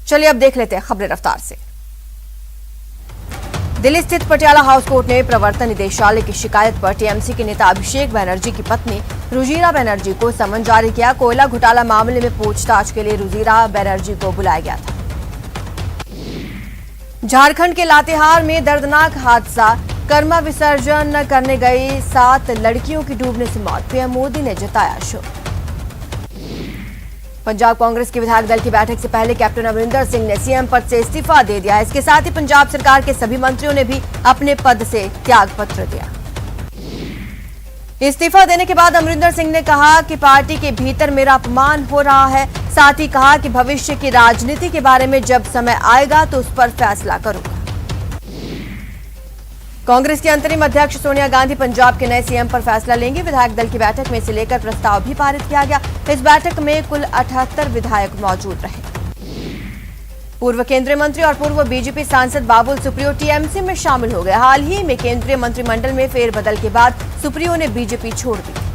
चलिए अब देख लेते हैं खबरें रफ्तार से। दिल्ली स्थित पटियाला हाउस कोर्ट ने प्रवर्तन निदेशालय की शिकायत पर टीएमसी के नेता अभिषेक बनर्जी की पत्नी रुजिरा बनर्जी को समन जारी किया। कोयला घोटाला मामले में पूछताछ के लिए रुजिरा बनर्जी को बुलाया गया था। झारखंड के लातेहार में दर्दनाक हादसा, कर्मा विसर्जन करने गई 7 लड़कियों की डूबने से मौत, पीएम मोदी ने जताया शोक। पंजाब कांग्रेस के विधायक दल की बैठक से पहले कैप्टन अमरिंदर सिंह ने सीएम पद से इस्तीफा दे दिया। इसके साथ ही पंजाब सरकार के सभी मंत्रियों ने भी अपने पद से त्याग पत्र दिया। इस्तीफा देने के बाद अमरिंदर सिंह ने कहा कि पार्टी के भीतर मेरा अपमान हो रहा है। साथ ही कहा कि भविष्य की राजनीति के बारे में जब समय आएगा तो उस पर फैसला करूंगा। कांग्रेस की अंतरिम अध्यक्ष सोनिया गांधी पंजाब के नए सीएम पर फैसला लेंगी। विधायक दल की बैठक में इसे लेकर प्रस्ताव भी पारित किया गया। इस बैठक में कुल 78 विधायक मौजूद रहे। पूर्व केंद्रीय मंत्री और पूर्व बीजेपी सांसद बाबुल सुप्रियो टीएमसी में शामिल हो गए। हाल ही में केंद्रीय मंत्रिमंडल में फेरबदल के बाद सुप्रियो ने बीजेपी छोड़ दी।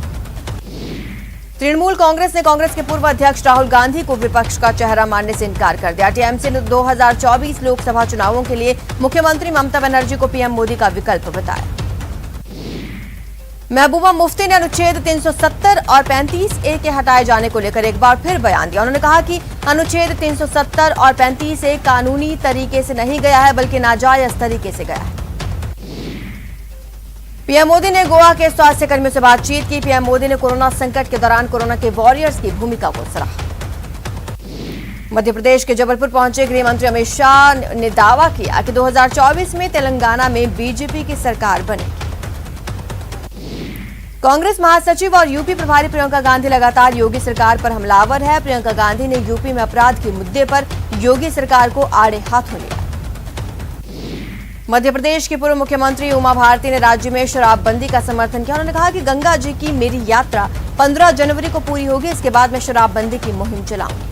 तृणमूल कांग्रेस ने कांग्रेस के पूर्व अध्यक्ष राहुल गांधी को विपक्ष का चेहरा मानने से इनकार कर दिया। टीएमसी ने 2024 लोकसभा चुनावों के लिए मुख्यमंत्री ममता बनर्जी को पीएम मोदी का विकल्प बताया। महबूबा मुफ्ती ने अनुच्छेद 370 और 35A के हटाए जाने को लेकर एक बार फिर बयान दिया। उन्होंने कहा कि अनुच्छेद 370 और 35A कानूनी तरीके से नहीं गया है बल्कि नाजायज तरीके से गया है। पीएम मोदी ने गोवा के स्वास्थ्य कर्मियों से बातचीत की। पीएम मोदी ने कोरोना संकट के दौरान कोरोना के वॉरियर्स की भूमिका को सराहा। मध्य प्रदेश के जबलपुर पहुंचे गृह मंत्री अमित शाह ने दावा किया कि 2024 में तेलंगाना में बीजेपी की सरकार बनेगी। कांग्रेस महासचिव और यूपी प्रभारी प्रियंका गांधी लगातार योगी सरकार पर हमलावर है। प्रियंका गांधी ने यूपी में अपराध के मुद्दे पर योगी सरकार को आड़े हाथों लिया। मध्य प्रदेश की पूर्व मुख्यमंत्री उमा भारती ने राज्य में शराबबंदी का समर्थन किया। उन्होंने कहा कि गंगा जी की मेरी यात्रा 15 जनवरी को पूरी होगी, इसके बाद मैं शराबबंदी की मुहिम चलाऊंगी।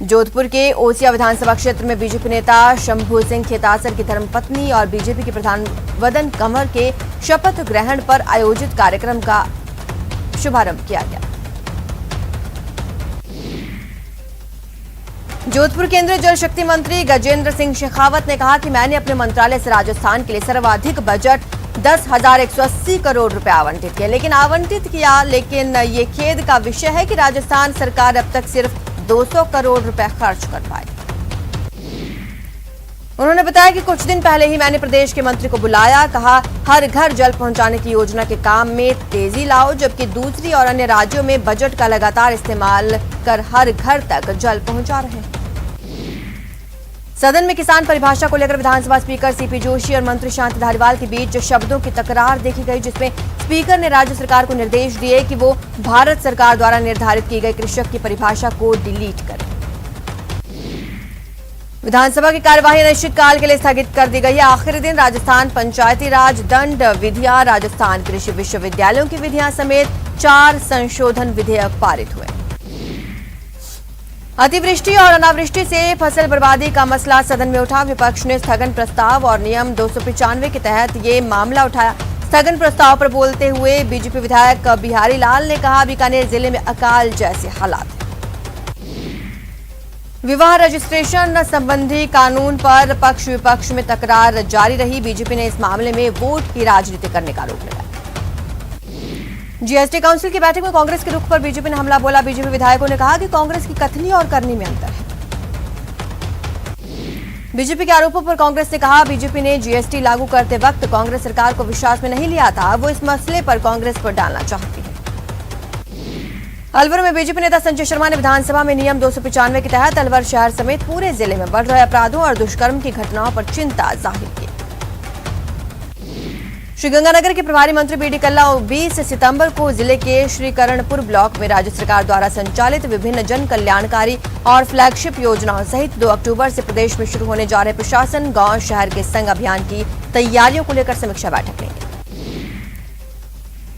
जोधपुर के ओसिया विधानसभा क्षेत्र में बीजेपी नेता शंभू सिंह खेतासर की धर्मपत्नी और बीजेपी के प्रधान वदन कंवर के शपथ ग्रहण पर आयोजित कार्यक्रम का शुभारंभ किया गया। जोधपुर केंद्रीय जल शक्ति मंत्री गजेंद्र सिंह शेखावत ने कहा कि मैंने अपने मंत्रालय से राजस्थान के लिए सर्वाधिक बजट 10,180 करोड़ रुपए आवंटित किया, लेकिन ये खेद का विषय है कि राजस्थान सरकार अब तक सिर्फ 200 करोड़ रुपए खर्च कर पाई। उन्होंने बताया कि कुछ दिन पहले ही मैंने प्रदेश के मंत्री को बुलाया, कहा हर घर जल पहुंचाने की योजना के काम में तेजी लाओ, जबकि दूसरी और अन्य राज्यों में बजट का लगातार इस्तेमाल कर हर घर तक जल पहुंचा रहे हैं। सदन में किसान परिभाषा को लेकर विधानसभा स्पीकर सीपी जोशी और मंत्री शांति धारीवाल के बीच शब्दों की तकरार देखी गई, जिसमें स्पीकर ने राज्य सरकार को निर्देश दिए कि वो भारत सरकार द्वारा निर्धारित की गई कृषक की परिभाषा को डिलीट करे। विधानसभा की कार्यवाही अनिश्चितकाल के लिए स्थगित कर दी गई है। आखिरी दिन राजस्थान पंचायती राज दंड विधियां, राजस्थान कृषि विश्वविद्यालयों की विधियां समेत 4 संशोधन विधेयक पारित हुए। अतिवृष्टि और अनावृष्टि से फसल बर्बादी का मसला सदन में उठा। विपक्ष ने स्थगन प्रस्ताव और नियम 295 के तहत ये मामला उठाया। स्थगन प्रस्ताव पर बोलते हुए बीजेपी विधायक बिहारी लाल ने कहा, बीकानेर जिले में अकाल जैसे हालात। विवाह रजिस्ट्रेशन संबंधी कानून पर पक्ष विपक्ष में तकरार जारी रही। बीजेपी ने इस मामले में वोट की राजनीति करने का आरोप लगाया। जीएसटी काउंसिल की बैठक में कांग्रेस के रुख पर बीजेपी ने हमला बोला। बीजेपी विधायकों ने कहा कि कांग्रेस की कथनी और करनी में अंतर है। बीजेपी के आरोपों पर कांग्रेस ने कहा, बीजेपी ने जीएसटी लागू करते वक्त कांग्रेस सरकार को विश्वास में नहीं लिया था, वो इस मसले पर कांग्रेस पर डालना चाहती है। अलवर में बीजेपी नेता संजय शर्मा ने विधानसभा में नियम 295 के तहत अलवर शहर समेत पूरे जिले में बढ़ रहे अपराधों और दुष्कर्म की घटनाओं पर चिंता जाहिर की। श्रीगंगानगर के प्रभारी मंत्री बीडी कल्ला 20 सितंबर को जिले के श्रीकरणपुर ब्लॉक में राज्य सरकार द्वारा संचालित विभिन्न जन कल्याणकारी और फ्लैगशिप योजनाओं सहित 2 अक्टूबर से प्रदेश में शुरू होने जा रहे प्रशासन गांव शहर के संग अभियान की तैयारियों को लेकर समीक्षा बैठक लेंगे।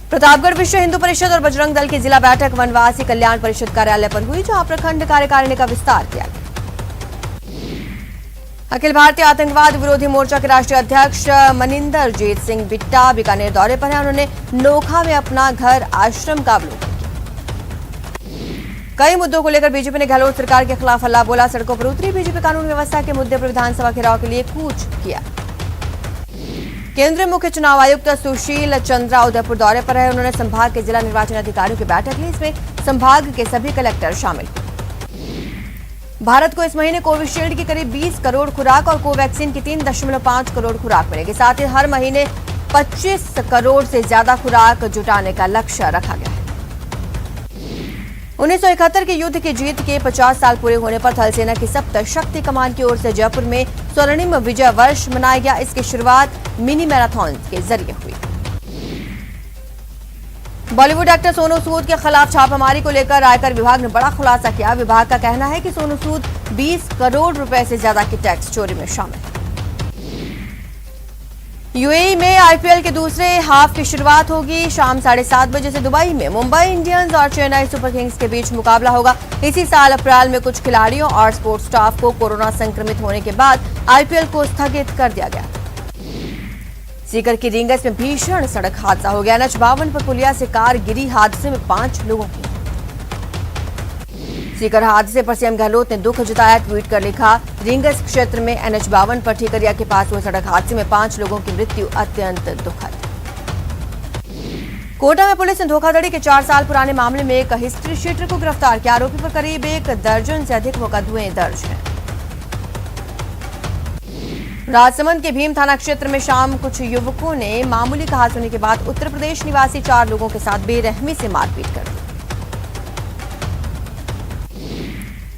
प्रतापगढ़ विश्व हिंदू परिषद और बजरंग दल की जिला बैठक वनवासी कल्याण परिषद कार्यालय पर हुई, जहां प्रखंड कार्यकारिणी का विस्तार किया गया। अखिल भारतीय आतंकवाद विरोधी मोर्चा के राष्ट्रीय अध्यक्ष मनिंदर जीत सिंह बिट्टा बीकानेर दौरे पर हैं। उन्होंने नोखा में अपना घर आश्रम का अवलोकन किया। कई मुद्दों को लेकर बीजेपी ने गहलोत सरकार के खिलाफ हल्ला बोला। सड़कों पर उतरी बीजेपी। कानून व्यवस्था के मुद्दे पर विधानसभा घेराव के लिए कूच किया। केंद्रीय मुख्य चुनाव आयुक्त सुशील चंद्रा उदयपुर दौरे पर है। उन्होंने संभाग के जिला निर्वाचन अधिकारियों की बैठक ली। इसमें संभाग के सभी कलेक्टर शामिल हुए। भारत को इस महीने कोविशील्ड की करीब 20 करोड़ खुराक और कोवैक्सीन की 3.5 करोड़ खुराक मिलेगी। साथ ही हर महीने 25 करोड़ से ज्यादा खुराक जुटाने का लक्ष्य रखा गया है। 1971 के युद्ध की जीत के 50 साल पूरे होने पर थल सेना की सप्त शक्ति कमान की ओर से जयपुर में स्वर्णिम विजय वर्ष मनाया गया। इसकी शुरुआत मिनी मैराथन के जरिए हुई। बॉलीवुड एक्टर सोनू सूद के खिलाफ छापामारी को लेकर आयकर विभाग ने बड़ा खुलासा किया। विभाग का कहना है कि सोनू सूद 20 करोड़ रुपए से ज्यादा की टैक्स चोरी में शामिल है। यूएई में आईपीएल के दूसरे हाफ की शुरुआत होगी। शाम 7:30 बजे से दुबई में मुंबई इंडियंस और चेन्नई सुपर किंग्स के बीच मुकाबला होगा। इसी साल अप्रैल में कुछ खिलाड़ियों और स्पोर्ट्स स्टाफ को कोरोना संक्रमित होने के बाद आईपीएल को स्थगित कर दिया गया। सीकर की रींगस में भीषण सड़क हादसा हो गया। NH-52 पर पुलिया से कार गिरी। हादसे में 5 लोगों की। सीकर हादसे पर सीएम गहलोत ने दुख जताया। ट्वीट कर लिखा, रींगस क्षेत्र में NH-52 पर ठीकरिया के पास हुए सड़क हादसे में 5 लोगों की मृत्यु अत्यंत दुखद। कोटा में पुलिस ने धोखाधड़ी के 4 साल पुराने मामले में एक हिस्ट्री शीटर को गिरफ्तार किया। आरोपी पर करीब 1 दर्जन से अधिक मुकदमे दर्ज हैं। राजसमंद के भीम थाना क्षेत्र में शाम कुछ युवकों ने मामूली कहासुनी के बाद उत्तर प्रदेश निवासी 4 लोगों के साथ बेरहमी से मारपीट कर दी।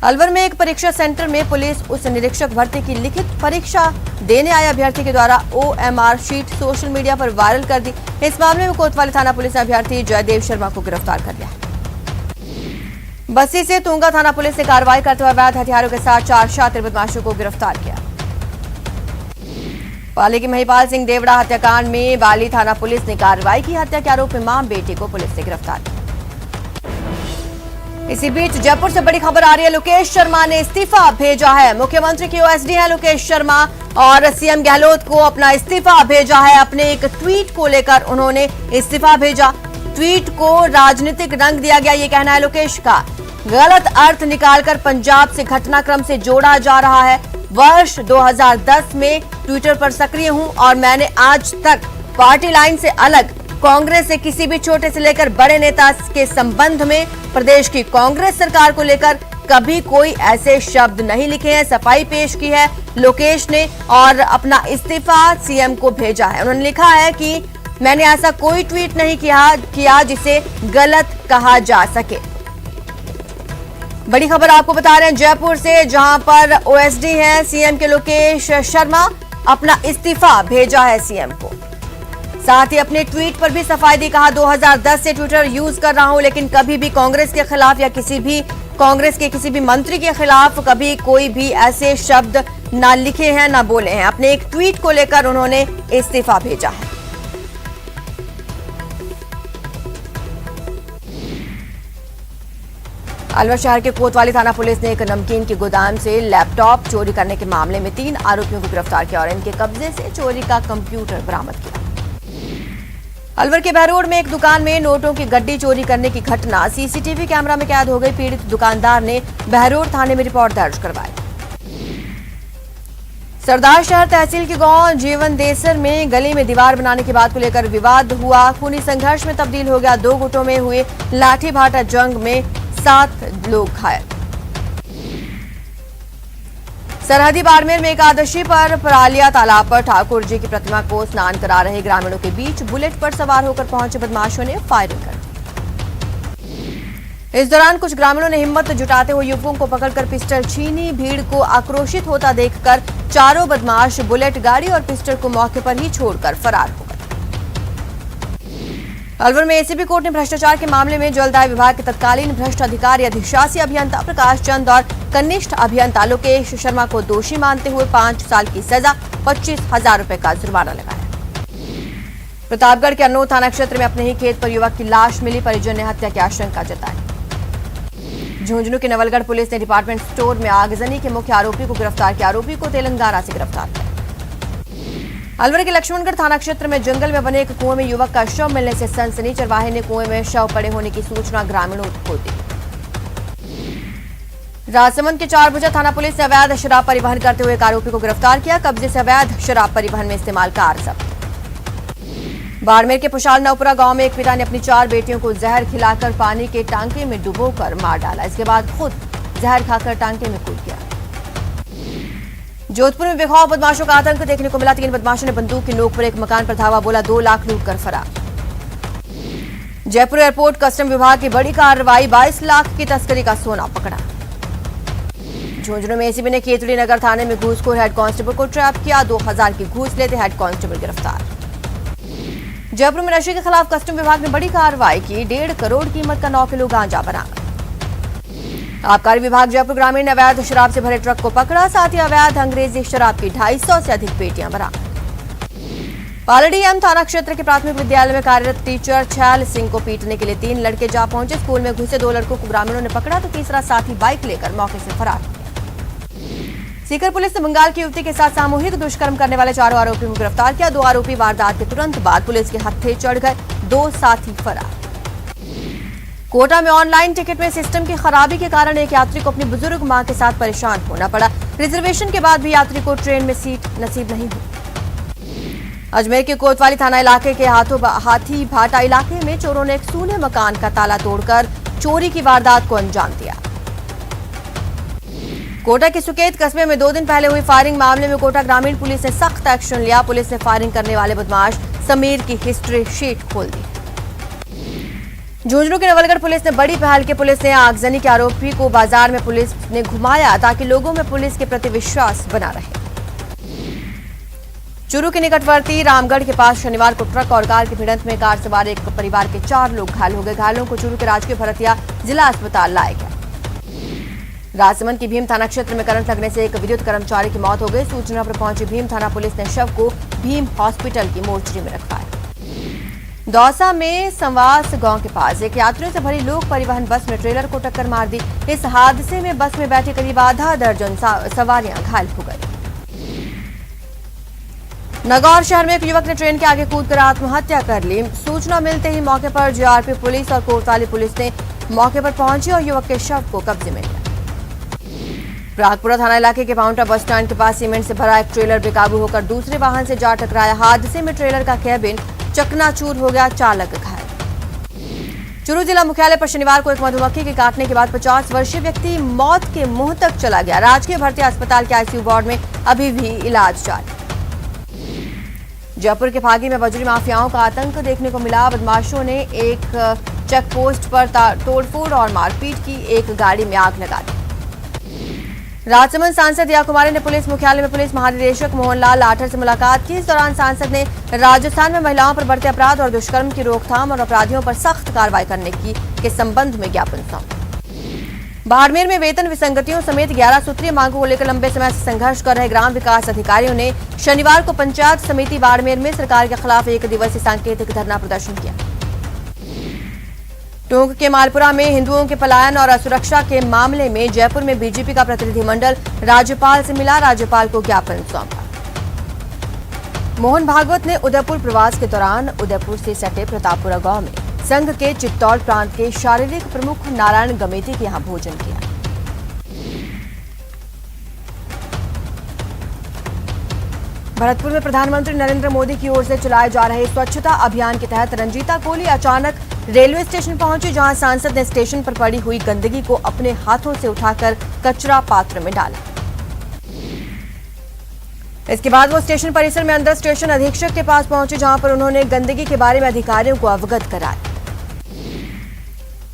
अलवर में एक परीक्षा सेंटर में पुलिस उस निरीक्षक भर्ती की लिखित परीक्षा देने आए अभ्यर्थी के द्वारा OMR शीट सोशल मीडिया पर वायरल कर दी। इस मामले में कोतवाली थाना पुलिस ने अभ्यर्थी जयदेव शर्मा को गिरफ्तार कर लिया। बस्सी से तुंगा थाना पुलिस ने कार्रवाई करते हुए अवैध हथियारों के साथ 4 शातिर बदमाशों को गिरफ्तार किया। पाली के महिपाल सिंह देवड़ा हत्याकांड में बाली थाना पुलिस ने कार्रवाई की। हत्या के आरोप में मां बेटे को पुलिस ने गिरफ्तार किया। इसी बीच जयपुर से बड़ी खबर आ रही है। लोकेश शर्मा ने इस्तीफा भेजा है। मुख्यमंत्री की ओएसडी है लोकेश शर्मा और सीएम गहलोत को अपना इस्तीफा भेजा है। अपने एक ट्वीट को लेकर उन्होंने इस्तीफा भेजा। ट्वीट को राजनीतिक रंग दिया गया, ये कहना है लोकेश का। गलत अर्थ निकालकर पंजाब से घटनाक्रम से जोड़ा जा रहा है। वर्ष 2010 में ट्विटर पर सक्रिय हूं और मैंने आज तक पार्टी लाइन से अलग कांग्रेस से किसी भी छोटे से लेकर बड़े नेता के संबंध में प्रदेश की कांग्रेस सरकार को लेकर कभी कोई ऐसे शब्द नहीं लिखे हैं। सफाई पेश की है लोकेश ने और अपना इस्तीफा सीएम को भेजा है। उन्होंने लिखा है कि मैंने ऐसा कोई ट्वीट नहीं किया जिसे गलत कहा जा सके। बड़ी खबर आपको बता रहे हैं जयपुर से, जहां पर ओएसडी हैं सीएम के लोकेश शर्मा। अपना इस्तीफा भेजा है सीएम को। साथ ही अपने ट्वीट पर भी सफाई दी। कहा 2010 से ट्विटर यूज कर रहा हूं लेकिन कभी भी कांग्रेस के खिलाफ या कांग्रेस के किसी भी मंत्री के खिलाफ कभी कोई भी ऐसे शब्द ना लिखे हैं ना बोले हैं। अपने एक ट्वीट को लेकर उन्होंने इस्तीफा भेजा है। अलवर शहर के कोतवाली थाना पुलिस ने एक नमकीन की गोदाम से लैपटॉप चोरी करने के मामले में 3 आरोपियों को गिरफ्तार किया और इनके कब्जे से चोरी का कंप्यूटर बरामद किया। अलवर के बहरोड में एक दुकान में नोटों की गड्डी चोरी करने की घटना सीसीटीवी कैमरा में कैद हो गई। पीड़ित दुकानदार ने बहरोड थाने में रिपोर्ट दर्ज करवाई। सरदार शहर तहसील के गांव जीवन देसर में गली में दीवार बनाने की बात को लेकर विवाद हुआ। खूनी संघर्ष में तब्दील हो गया। 2 गुटों में हुए लाठी भाटा जंग में 7 लोग घायल। सरहदी बाड़मेर में एकादशी पर परालिया तालाब पर ठाकुर जी की प्रतिमा को स्नान करा रहे ग्रामीणों के बीच बुलेट पर सवार होकर पहुंचे बदमाशों ने फायरिंग कर दी। इस दौरान कुछ ग्रामीणों ने हिम्मत जुटाते हुए युवकों को पकड़कर पिस्टल छीनी। भीड़ को आक्रोशित होता देखकर चारों बदमाश बुलेट गाड़ी और पिस्टल को मौके पर ही छोड़कर फरार हो गए। अलवर में एसीबी कोर्ट ने भ्रष्टाचार के मामले में जलदाय विभाग के तत्कालीन भ्रष्ट अधिकारी अधिशासी अभियंता प्रकाश चंद और कनिष्ठ अभियंता लोकेश शर्मा को दोषी मानते हुए 5 साल की सजा 25,000 रुपए का जुर्माना लगाया। प्रतापगढ़ के अनोद थाना क्षेत्र में अपने ही खेत पर युवक की लाश मिली। परिजन ने हत्या की आशंका जताई। झुंझुनू के नवलगढ़ पुलिस ने डिपार्टमेंट स्टोर में आगजनी के मुख्य आरोपी को गिरफ्तार किया। आरोपी को तेलंगाना से गिरफ्तार किया। अलवर के लक्ष्मणगढ़ थाना क्षेत्र में जंगल में बने एक कुएं में युवक का शव मिलने से सनसनी। चरवाहे ने कुएं में शव पड़े होने की सूचना ग्रामीणों को दी। राजसमंद के 4 भुजा थाना पुलिस ने अवैध शराब परिवहन करते हुए एक आरोपी को गिरफ्तार किया। कब्जे से अवैध शराब परिवहन में इस्तेमाल कार जब्त। बाड़मेर के पुशाल नवपुरा गांव में एक पिता ने अपनी 4 बेटियों को जहर खिलाकर पानी के टांके में डुबोकर मार डाला। इसके बाद खुद जहर खाकर टांके में कूद गया। जोधपुर में बेखौफ बदमाशों का आतंक देखने को मिला। 3 बदमाशों ने बंदूक की नोक पर एक मकान पर धावा बोला, 2 लाख लूट कर फरार। जयपुर एयरपोर्ट कस्टम विभाग की बड़ी कार्रवाई, 22 लाख की तस्करी का सोना पकड़ा। झुंझुनू में एसीबी ने केतड़ी नगर थाने में घूसखोर हेड कांस्टेबल को ट्रैप किया। 2000 की घूस लेते हेड कांस्टेबल गिरफ्तार। जयपुर में नशे के खिलाफ कस्टम विभाग ने बड़ी कार्रवाई की। 1.5 करोड़ कीमत का 9 किलो गांजा बरामद। आबकारी विभाग जयपुर ग्रामीण ने अवैध शराब से भरे ट्रक को पकड़ा। साथ ही अवैध अंग्रेजी शराब की 250 से अधिक पेटियां बरामद। पालड़ीएम थाना क्षेत्र के प्राथमिक विद्यालय में कार्यरत टीचर छैल सिंह को पीटने के लिए 3 लड़के जा पहुंचे। स्कूल में घुसे 2 लड़कों को ग्रामीणों ने पकड़ा तो तीसरा साथी बाइक लेकर मौके से फरार। सीकर पुलिस ने बंगाल की युवती के साथ सामूहिक दुष्कर्म करने वाले 4 आरोपियों को गिरफ्तार किया। 2 आरोपी वारदात के तुरंत बाद पुलिस के हत्थे चढ़ गए। 2 साथी फरार। कोटा में ऑनलाइन टिकट में सिस्टम की खराबी के कारण एक यात्री को अपनी बुजुर्ग मां के साथ परेशान होना पड़ा। रिजर्वेशन के बाद भी यात्री को ट्रेन में सीट नसीब नहीं हुई। अजमेर के कोतवाली थाना इलाके के हाथी भाटा इलाके में चोरों ने एक सूने मकान का ताला तोड़कर चोरी की वारदात को अंजाम दिया। कोटा के सुकेत कस्बे में 2 दिन पहले हुई फायरिंग मामले में कोटा ग्रामीण पुलिस ने सख्त एक्शन लिया। पुलिस ने फायरिंग करने वाले बदमाश समीर की हिस्ट्री शीट खोल दी। झुंझुनू के नवलगढ़ पुलिस ने बड़ी पहल की। पुलिस ने आगजनी के आरोपी को बाजार में पुलिस ने घुमाया ताकि लोगों में पुलिस के प्रति विश्वास बना रहे। चूरू के निकटवर्ती रामगढ़ के पास शनिवार को ट्रक और कार की भिड़ंत में कार सवार एक परिवार के 4 लोग घायल हो गए। घायलों को चूरू के राजकीय भरतिया जिला अस्पताल लाया गया। राजसमंद की भीम थाना क्षेत्र में करंट लगने से एक विद्युत कर्मचारी की मौत हो गई। सूचना पर पहुंची भीम थाना पुलिस ने शव को भीम हॉस्पिटल की मोर्चरी में रखवाया। दौसा में संवास गांव के पास एक यात्रियों से भरी लोक परिवहन बस में ट्रेलर को टक्कर मार दी। इस हादसे में बस में बैठे करीब आधा दर्जन सवारियां घायल हो गई। नागौर शहर में एक युवक ने ट्रेन के आगे कूदकर आत्महत्या कर ली। सूचना मिलते ही मौके पर जीआरपी पुलिस और कोतवाली पुलिस ने मौके पर पहुंची और युवक के शव को कब्जे में लिया। प्रागपुरा थाना इलाके के पाउंटा बस स्टैंड के पास सीमेंट से भरा एक ट्रेलर बेकाबू होकर दूसरे वाहन से जा टकराया। हादसे में ट्रेलर का कैबिन चकनाचूर हो गया, चालक घायल। चूरू जिला मुख्यालय पर शनिवार को एक मधुमक्खी के काटने के बाद 50 वर्षीय व्यक्ति मौत के मुंह तक चला गया। राजकीय भर्ती अस्पताल के आईसीयू वार्ड में अभी भी इलाज जारी। जयपुर के फागी में बजरी माफियाओं का आतंक देखने को मिला। बदमाशों ने एक चेक पोस्ट पर तोड़फोड़ और मारपीट की। एक गाड़ी में आग लगा दी। राजसमंद सांसद दिया कुमारी ने पुलिस मुख्यालय में पुलिस महानिदेशक मोहनलाल लाठर से मुलाकात की। इस दौरान सांसद ने राजस्थान में महिलाओं पर बढ़ते अपराध और दुष्कर्म की रोकथाम और अपराधियों पर सख्त कार्रवाई करने के संबंध में ज्ञापन सौंपा। बाड़मेर में वेतन विसंगतियों समेत 11 सूत्रीय मांगों को लेकर लंबे समय से संघर्ष कर रहे ग्राम विकास अधिकारियों ने शनिवार को पंचायत समिति बाड़मेर में सरकार के खिलाफ 1 दिवसीय सांकेतिक धरना प्रदर्शन किया। टोंक के मालपुरा में हिंदुओं के पलायन और असुरक्षा के मामले में जयपुर में बीजेपी का प्रतिनिधिमंडल राज्यपाल से मिला। राज्यपाल को ज्ञापन सौंपा। मोहन भागवत ने उदयपुर प्रवास के दौरान उदयपुर से सटे प्रतापपुरा गांव में संघ के चित्तौड़ प्रांत के शारीरिक प्रमुख नारायण गमेती के यहां भोजन किया। भरतपुर में प्रधानमंत्री नरेंद्र मोदी की ओर से चलाए जा रहे स्वच्छता अभियान के तहत रंजीता कोहली अचानक रेलवे स्टेशन पहुंची, जहां सांसद ने स्टेशन पर पड़ी हुई गंदगी को अपने हाथों से उठाकर कचरा पात्र में डाला। इसके बाद वो स्टेशन परिसर में अंदर स्टेशन अधीक्षक के पास पहुंचे, जहां पर उन्होंने गंदगी के बारे में अधिकारियों को अवगत कराया।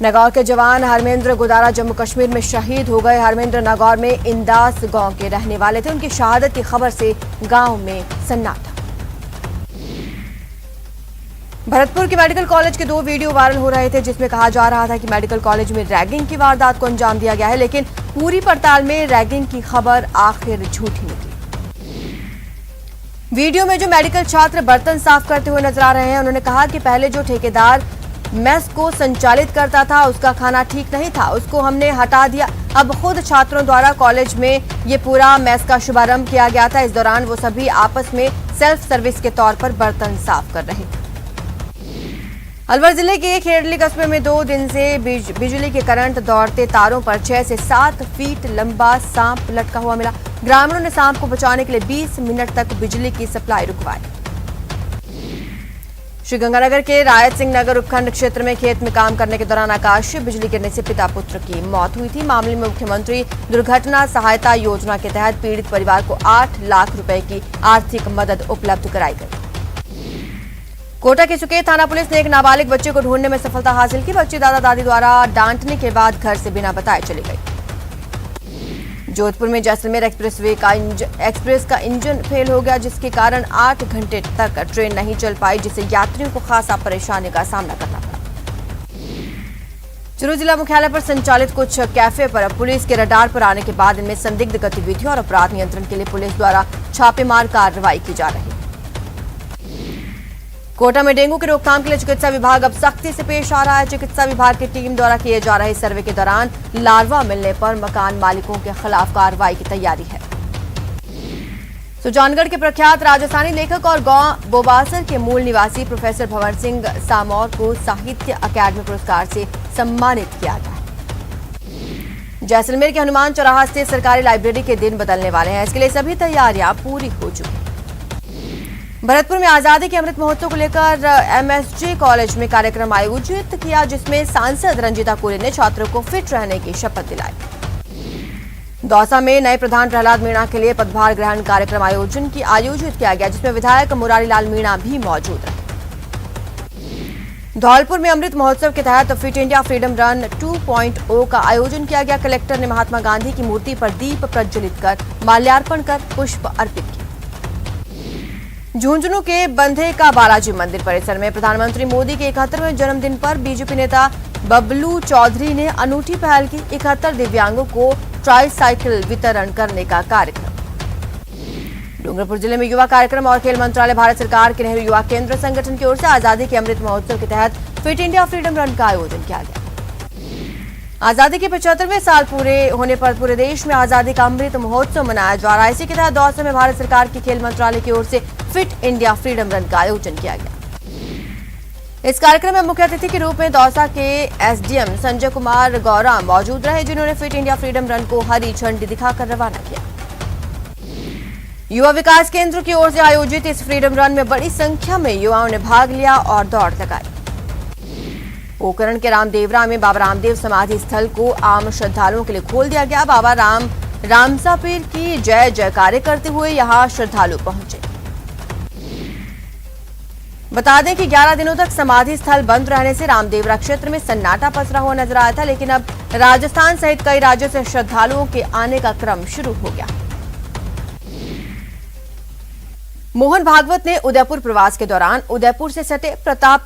नागौर के जवान हरमेंद्र गुदारा जम्मू कश्मीर में शहीद हो गए। हरमेंद्र नागौर में इंदास गांव के रहने वाले थे। उनकी शहादत की खबर से गांव में सन्नाटा। भरतपुर के मेडिकल कॉलेज के 2 वीडियो वायरल हो रहे थे, जिसमें कहा जा रहा था कि मेडिकल कॉलेज में रैगिंग की वारदात को अंजाम दिया गया है, लेकिन पूरी पड़ताल में रैगिंग की खबर आखिर झूठी निकली। वीडियो में जो मेडिकल छात्र बर्तन साफ करते हुए नजर आ रहे हैं, उन्होंने कहा कि पहले जो ठेकेदार मेस को संचालित करता था उसका खाना ठीक नहीं था, उसको हमने हटा दिया। अब खुद छात्रों द्वारा कॉलेज में ये पूरा मेस का शुभारंभ किया गया था। इस दौरान वो सभी आपस में सेल्फ सर्विस के तौर पर बर्तन साफ कर रहे थे। अलवर जिले के खेड़ली कस्बे में 2 दिन से बिजली के करंट दौड़ते तारों पर 6 से 7 फीट लंबा सांप लटका हुआ मिला। ग्रामीणों ने सांप को बचाने के लिए 20 मिनट तक बिजली की सप्लाई रुकवाई। श्रीगंगानगर के रायत सिंह नगर उपखंड क्षेत्र में खेत में काम करने के दौरान आकाशीय बिजली गिरने से पिता पुत्र की मौत हुई थी। मामले में मुख्यमंत्री दुर्घटना सहायता योजना के तहत पीड़ित परिवार को 8 लाख रुपए की आर्थिक मदद उपलब्ध कराई गई। कोटा के सुकेत थाना पुलिस ने एक नाबालिग बच्चे को ढूंढने में सफलता हासिल की। बच्ची दादा दादी द्वारा डांटने के बाद घर से बिना बताए चली गई। जोधपुर में जैसलमेर एक्सप्रेस का इंजन फेल हो गया, जिसके कारण 8 घंटे तक ट्रेन नहीं चल पाई, जिससे यात्रियों को खासा परेशानी का सामना करना पड़ा। चूरू जिला मुख्यालय पर संचालित कुछ कैफे पर पुलिस के रडार पर आने के बाद इनमें संदिग्ध गतिविधियों और अपराध नियंत्रण के लिए पुलिस द्वारा छापेमार कार्रवाई की जा रही है। कोटा में डेंगू की रोकथाम के लिए चिकित्सा विभाग अब सख्ती से पेश आ रहा है। चिकित्सा विभाग की टीम द्वारा किए जा रहे सर्वे के दौरान लार्वा मिलने पर मकान मालिकों के खिलाफ कार्रवाई की तैयारी है। सुजानगढ़ के प्रख्यात राजस्थानी लेखक और गांव बोबासर के मूल निवासी प्रोफेसर भंवर सिंह सामौर को साहित्य अकादमी पुरस्कार से सम्मानित किया गया। जैसलमेर के हनुमान चौराहा स्थित सरकारी लाइब्रेरी के दिन बदलने वाले हैं। इसके लिए सभी तैयारियां पूरी हो चुकी हैं। भरतपुर में आजादी के अमृत महोत्सव को लेकर एमएसजी कॉलेज में कार्यक्रम आयोजित किया, जिसमें सांसद रंजीता कोली ने छात्रों को फिट रहने की शपथ दिलाई। दौसा में नए प्रधान प्रहलाद मीणा के लिए पदभार ग्रहण कार्यक्रम आयोजित किया गया, जिसमें विधायक मुरारीलाल मीणा भी मौजूद रहे। धौलपुर में अमृत महोत्सव के तहत फिट इंडिया फ्रीडम रन 2.0 का आयोजन किया गया। कलेक्टर ने महात्मा गांधी की मूर्ति पर दीप प्रज्वलित कर माल्यार्पण कर पुष्प अर्पित किए। झुंझुनू के बंधे का बालाजी मंदिर परिसर में प्रधानमंत्री मोदी के 71वें जन्मदिन पर बीजेपी नेता बबलू चौधरी ने अनूठी पहल की। 71 दिव्यांगों को ट्राईसाइकिल वितरण करने का कार्यक्रम। डूंगरपुर जिले में युवा कार्यक्रम और खेल मंत्रालय भारत सरकार के नेहरू युवा केंद्र संगठन की ओर से आजादी के अमृत महोत्सव के तहत फिट इंडिया फ्रीडम रन का आयोजन किया गया। आजादी के 75वें साल पूरे होने पर पूरे देश में आजादी का अमृत महोत्सव मनाया जा रहा है। इसी के तहत दौसा में भारत सरकार की खेल मंत्रालय की ओर से फिट इंडिया फ्रीडम रन का आयोजन किया गया। इस कार्यक्रम में मुख्य अतिथि के रूप में दौसा के एसडीएम संजय कुमार गौरा मौजूद रहे, जिन्होंने फिट इंडिया फ्रीडम रन को हरी झंडी दिखाकर रवाना किया। युवा विकास केंद्र की ओर से आयोजित इस फ्रीडम रन में बड़ी संख्या में युवाओं ने भाग लिया और दौड़ लगाई। पोखरण के रामदेवरा में बाबा रामदेव समाधि स्थल को आम श्रद्धालुओं के लिए खोल दिया गया। बाबा रामसा पीर की जय जयकारे करते हुए यहां श्रद्धालु पहुंचे। बता दें कि 11 दिनों तक समाधि स्थल बंद रहने से रामदेवरा क्षेत्र में सन्नाटा पसरा हुआ नजर आया था, लेकिन अब राजस्थान सहित कई राज्यों से श्रद्धालुओं के आने का क्रम शुरू हो गया। मोहन भागवत ने उदयपुर प्रवास के दौरान उदयपुर से सटे प्रताप